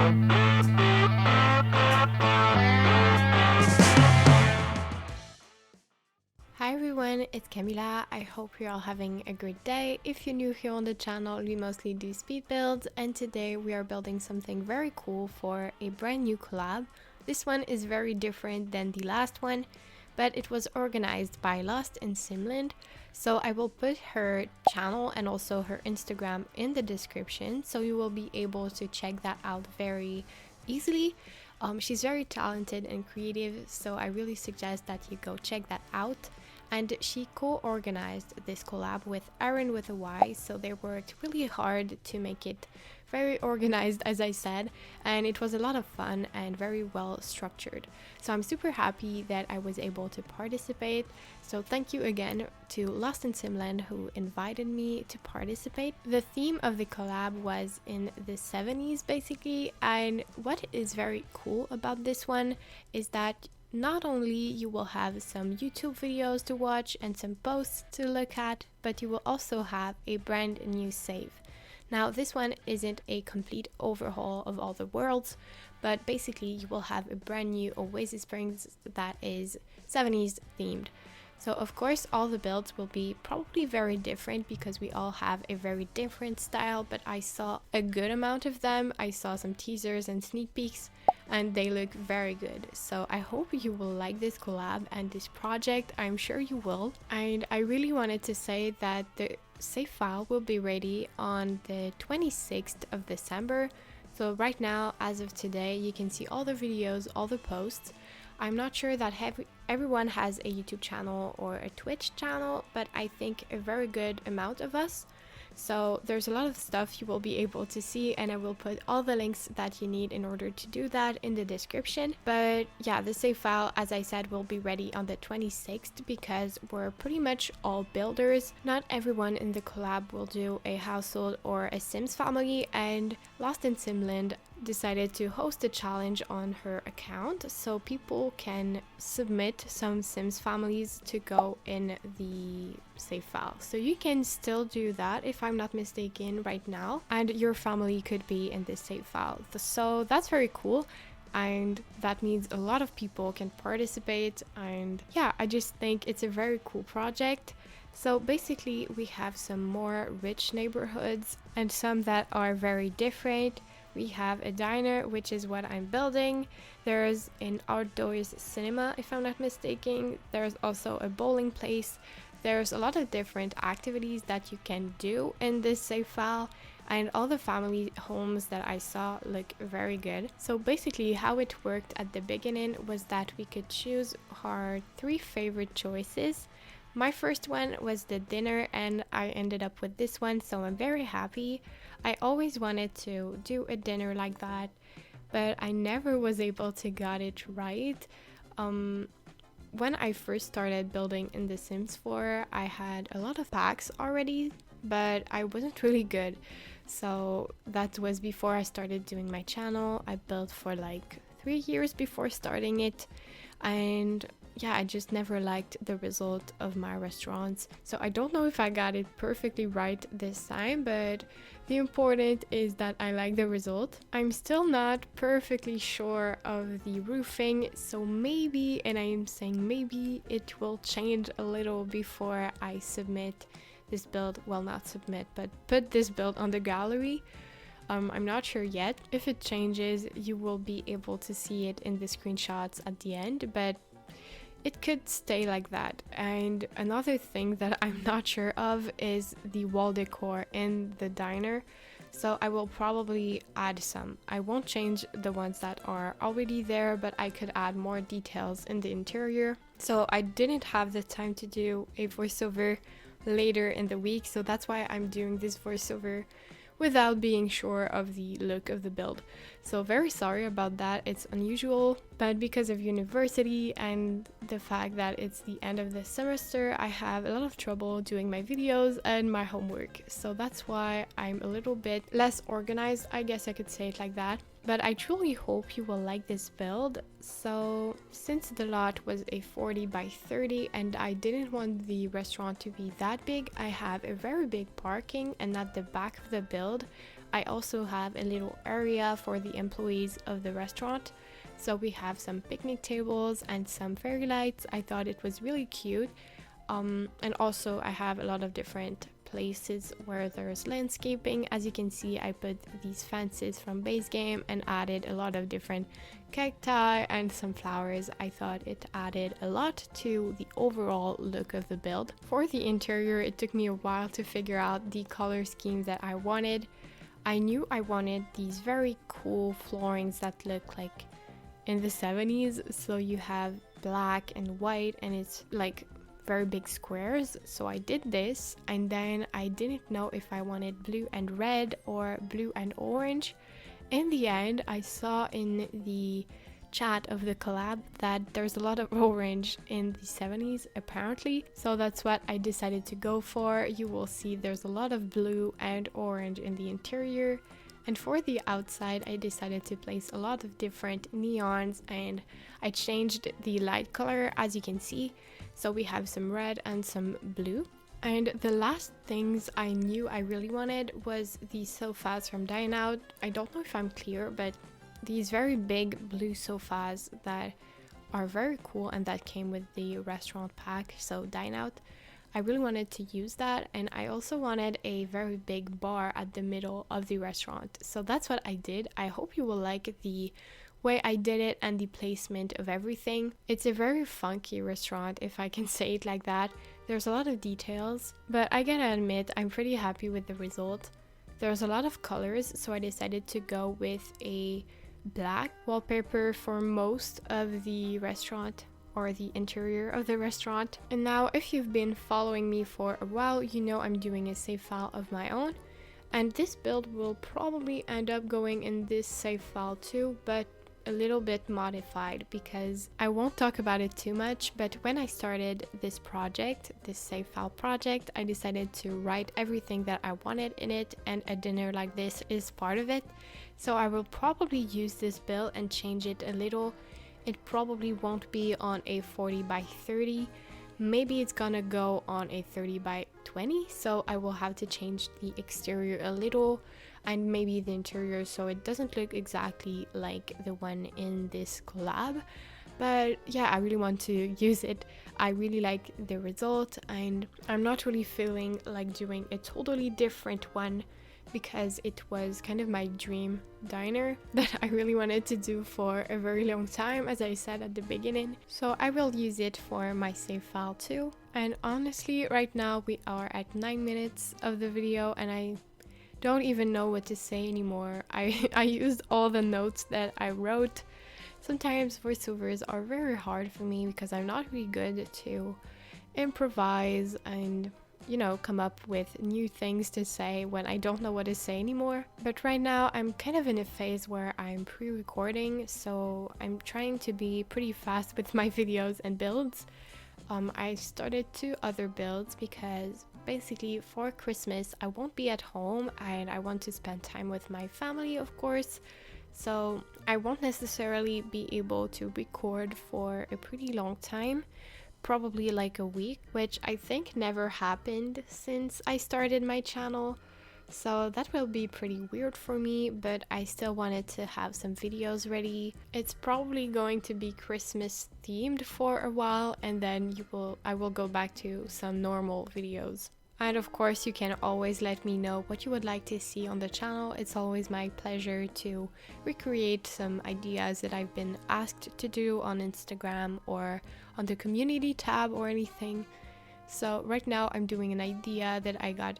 Hi everyone, it's Kamila. I hope you're all having a great day. If you're new here on the channel, we mostly do speed builds, and today we are building something very cool for a brand new collab. This one is very different than the last one, but it was organized by Lost in Simland. So I will put her channel and also her Instagram in the description, so you will be able to check that out very easily. She's very talented and creative, so I really suggest that you go check that out. And she co-organized this collab with Aaron with a Y, so they worked really hard to make it very organized, as I said, and it was a lot of fun and very well structured. So I'm super happy that I was able to participate. So thank you again to Lost in Simland who invited me to participate. The theme of the collab was in the 70s basically, and what is very cool about this one is that not only you will have some YouTube videos to watch and some posts to look at, but you will also have a brand new save. Now this one isn't a complete overhaul of all the worlds, but basically you will have a brand new Oasis Springs that is 70s themed. So of course all the builds will be probably very different because we all have a very different style, but I saw a good amount of them. I saw some teasers and sneak peeks and they look very good. So I hope you will like this collab and this project. I'm sure you will. And I really wanted to say that the save file will be ready on the 26th of December. So right now, as of today, you can see all the videos, all the posts. I'm not sure that everyone has a YouTube channel or a Twitch channel, but I think a very good amount of us. So there's a lot of stuff you will be able to see, and I will put all the links that you need in order to do that in the description. But yeah, the save file, as I said, will be ready on the 26th because we're pretty much all builders. Not everyone in the collab will do a household or a Sims family, and Lost in Simland decided to host a challenge on her account so people can submit some Sims families to go in the save file. So you can still do that if I'm not mistaken right now, and your family could be in this save file. So that's very cool, and that means a lot of people can participate, and yeah, I just think it's a very cool project. So basically we have some more rich neighborhoods and some that are very different. We have a diner, which is what I'm building. There's an outdoors cinema, if I'm not mistaken. There's also a bowling place. There's a lot of different activities that you can do in this save file, and all the family homes that I saw look very good. So basically how it worked at the beginning was that we could choose our 3 favorite choices. My first one was the dinner, and I ended up with this one, so I'm very happy. I always wanted to do a dinner like that, but I never was able to get it right. When I first started building in The Sims 4, I had a lot of packs already, but I wasn't really good. So that was before I started doing my channel. I built for like 3 years before starting it, and yeah, I just never liked the result of my restaurants. So I don't know if I got it perfectly right this time, but the important is that I like the result. I'm still not perfectly sure of the roofing, so maybe, and I'm saying maybe, it will change a little before I submit this build. Well, not submit, but put this build on the gallery. I'm not sure yet. If it changes, you will be able to see it in the screenshots at the end, but it could stay like that. And another thing that I'm not sure of is the wall decor in the diner. So I will probably add some. I won't change the ones that are already there, but I could add more details in the interior. So I didn't have the time to do a voiceover later in the week, so that's why I'm doing this voiceover without being sure of the look of the build. So very sorry about that, it's unusual, but because of university and the fact that it's the end of the semester, I have a lot of trouble doing my videos and my homework. So that's why I'm a little bit less organized, I guess I could say it like that. But I truly hope you will like this build. So since the lot was a 40 by 30 and I didn't want the restaurant to be that big, I have a very big parking, and at the back of the build I also have a little area for the employees of the restaurant. So we have some picnic tables and some fairy lights. I thought it was really cute. And also I have a lot of different places where there's landscaping. As you can see, I put these fences from base game and added a lot of different cacti and some flowers. I thought it added a lot to the overall look of the build. For the interior, it took me a while to figure out the color scheme that I wanted. I knew I wanted these very cool floorings that look like in the 70s. So you have black and white and it's like very big squares. So I did this, and then I didn't know if I wanted blue and red or blue and orange. In the end, I saw in the chat of the collab that there's a lot of orange in the 70s apparently, so that's what I decided to go for. You will see there's a lot of blue and orange in the interior. And for the outside, I decided to place a lot of different neons, and I changed the light color, as you can see. So we have some red and some blue. And the last things I knew I really wanted was these sofas from Dine Out. I don't know if I'm clear, but these very big blue sofas that are very cool and that came with the restaurant pack, so Dine Out. I really wanted to use that, and I also wanted a very big bar at the middle of the restaurant. So that's what I did. I hope you will like the way I did it and the placement of everything. It's a very funky restaurant, if I can say it like that. There's a lot of details, but I gotta admit I'm pretty happy with the result. There's a lot of colors, so I decided to go with a black wallpaper for most of the restaurant, or the interior of the restaurant. And now, if you've been following me for a while, you know I'm doing a save file of my own, and this build will probably end up going in this save file too, but a little bit modified, because I won't talk about it too much. But when I started this project, this save file project, I decided to write everything that I wanted in it, and a dinner like this is part of it. So I will probably use this build and change it a little. It probably won't be on a 40 by 30. Maybe it's gonna go on a 30 by 20. So I will have to change the exterior a little, and maybe the interior, so it doesn't look exactly like the one in this collab. But yeah, I really want to use it. I really like the result, and I'm not really feeling like doing a totally different one, because it was kind of my dream diner that I really wanted to do for a very long time, as I said at the beginning. So I will use it for my save file too. And honestly, right now we are at 9 minutes of the video, and I don't even know what to say anymore. I used all the notes that I wrote. Sometimes voiceovers are very hard for me because I'm not really good to improvise and, you know, come up with new things to say when I don't know what to say anymore. But right now I'm kind of in a phase where I'm pre-recording, so I'm trying to be pretty fast with my videos and builds. I started 2 other builds because basically for Christmas I won't be at home, and I want to spend time with my family, of course. So I won't necessarily be able to record for a pretty long time, probably like a week, which I think never happened since I started my channel. So that will be pretty weird for me, but I still wanted to have some videos ready. It's probably going to be Christmas themed for a while, and then I will go back to some normal videos. And of course, you can always let me know what you would like to see on the channel. It's always my pleasure to recreate some ideas that I've been asked to do on Instagram or on the community tab or anything. So right now I'm doing an idea that I got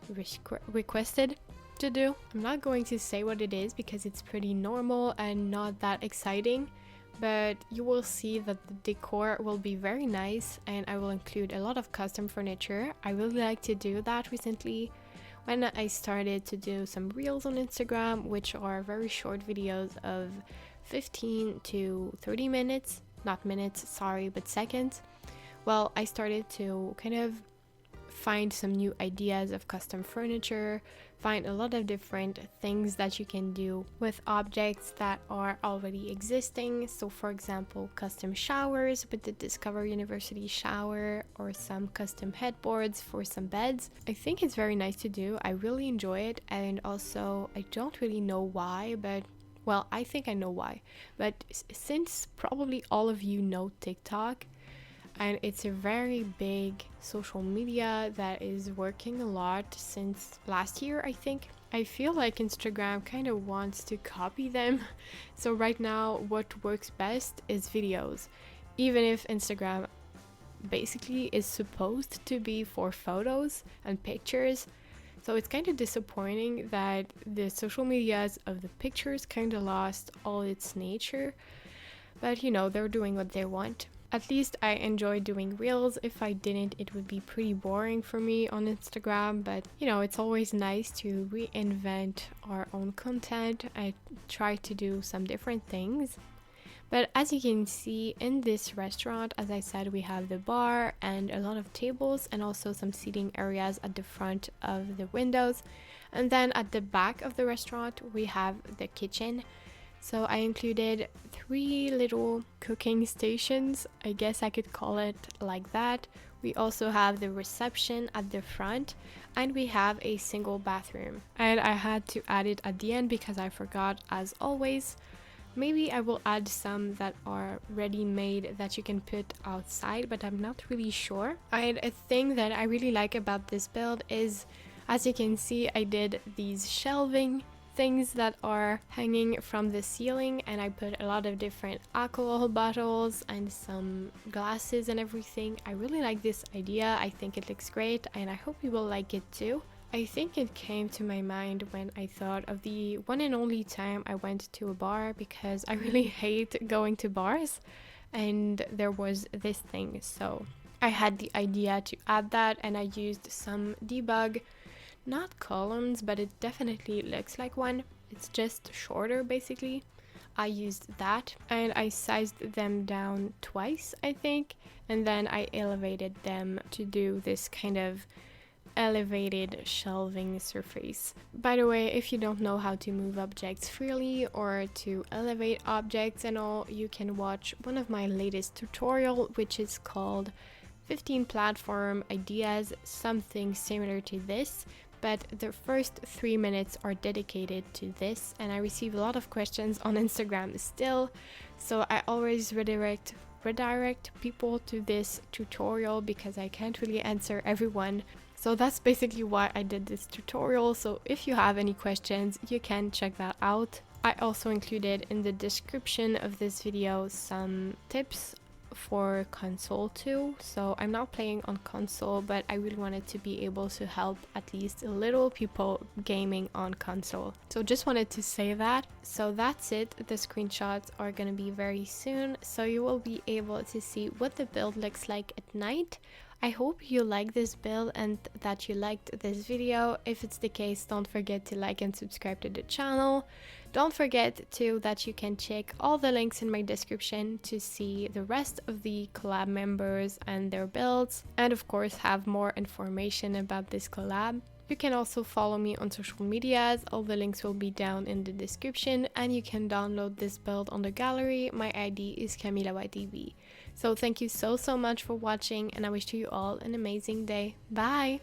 requested to do. I'm not going to say what it is because it's pretty normal and not that exciting, but you will see that the decor will be very nice, and I will include a lot of custom furniture. I really like to do that recently. When I started to do some reels on Instagram, which are very short videos of 15 to 30 minutes, not minutes, sorry, but seconds. Well, I started to kind of find some new ideas of custom furniture, find a lot of different things that you can do with objects that are already existing. So for example, custom showers with the Discover University shower, or some custom headboards for some beds. I think it's very nice to do. I really enjoy it, and also I don't really know why, but well, I think I know why. But since probably all of you know TikTok, and it's a very big social media that is working a lot since last year, I think. I feel like Instagram kind of wants to copy them. So right now, what works best is videos. Even if Instagram basically is supposed to be for photos and pictures. So it's kind of disappointing that the social medias of the pictures kind of lost all its nature. But you know, they're doing what they want. At least I enjoy doing reels. If I didn't, it would be pretty boring for me on Instagram. But you know, it's always nice to reinvent our own content. I try to do some different things. But as you can see in this restaurant, as I said, we have the bar and a lot of tables, and also some seating areas at the front of the windows. And then at the back of the restaurant, we have the kitchen. So I included 3 little cooking stations, I guess I could call it like that. We also have the reception at the front, and we have a single bathroom. And I had to add it at the end because I forgot, as always. Maybe I will add some that are ready-made that you can put outside, but I'm not really sure. And a thing that I really like about this build is, as you can see, I did these shelving things that are hanging from the ceiling, and I put a lot of different alcohol bottles and some glasses and everything. I really like this idea. I think it looks great, and I hope you will like it too. I think it came to my mind when I thought of the one and only time I went to a bar, because I really hate going to bars, and there was this thing. So I had the idea to add that, and I used some debug, not columns, but it definitely looks like one. It's just shorter basically. I used that, and I sized them down twice, I think, and then I elevated them to do this kind of elevated shelving surface. By the way, if you don't know how to move objects freely or to elevate objects and all, you can watch one of my latest tutorial, which is called 15 platform ideas, something similar to this, but the first 3 minutes are dedicated to this, and I receive a lot of questions on Instagram still, so I always redirect people to this tutorial because I can't really answer everyone. So that's basically why I did this tutorial. So if you have any questions, you can check that out. I also included in the description of this video some tips for console too. So I'm not playing on console, but I really wanted to be able to help at least a little people gaming on console. So just wanted to say that. So that's it. The screenshots are gonna be very soon, so you will be able to see what the build looks like at night. I hope you like this build and that you liked this video. If it's the case, don't forget to like and subscribe to the channel. Don't forget too that you can check all the links in my description to see the rest of the collab members and their builds, and of course have more information about this collab. You can also follow me on social medias. All the links will be down in the description, and you can download this build on the gallery. My ID is KamilaYtb. So thank you so much for watching, and I wish you all an amazing day. Bye!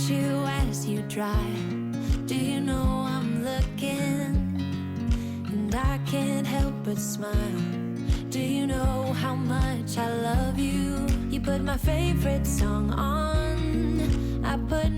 You as you drive, do you know I'm looking? And I can't help but smile. Do you know how much I love you? You put my favorite song on, I put